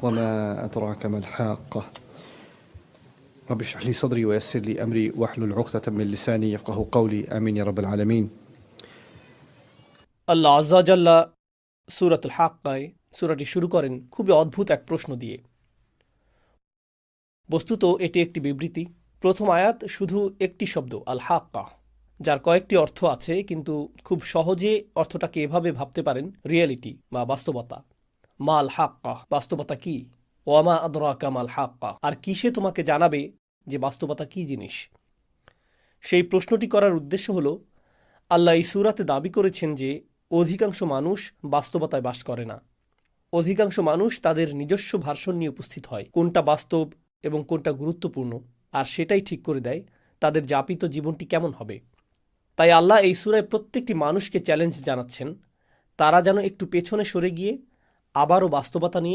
وما أدراك ما الحاقة رب اشرح لي صدري ويسر لي أمري واحلل عقدة من لساني يفقهوا قولي آمين يا رب العالمين। আল্লাহ আজ্জাজাল্লা সূরাতুল হাক্কায় সূরাটি শুরু করেন খুবই অদ্ভুত এক প্রশ্ন দিয়ে। বস্তুত এটি একটি বিবৃতি। প্রথম আয়াত শুধু একটি শব্দ আল হাক্কা, যার কয়েকটি অর্থ আছে, কিন্তু খুব সহজে অর্থটাকে এভাবে ভাবতে পারেন রিয়েলিটি বা বাস্তবতা। মাল হাক্কা, বাস্তবতা কি? ওয়ামা আদরাকা মাল হাক্কা, আর কিসে তোমাকে জানাবে যে বাস্তবতা কি জিনিস? সেই প্রশ্নটি করার উদ্দেশ্য হলো, আল্লাহ এই সূরাতে দাবি করেছেন যে অধিকাংশ মানুষ বাস্তবতায় বাস করে না। অধিকাংশ মানুষ তাদের নিজস্ব ভার্সন নিয়ে উপস্থিত হয়, কোনটা বাস্তব এবং কোনটা গুরুত্বপূর্ণ, আর সেটাই ঠিক করে দেয় তাদের যাপিত জীবনটি কেমন হবে। তাই আল্লাহ এই সূরায় প্রত্যেকটি মানুষকে চ্যালেঞ্জ জানাচ্ছেন, তারা যেন একটু পেছনে সরে গিয়ে আবারও বাস্তবতা নিয়ে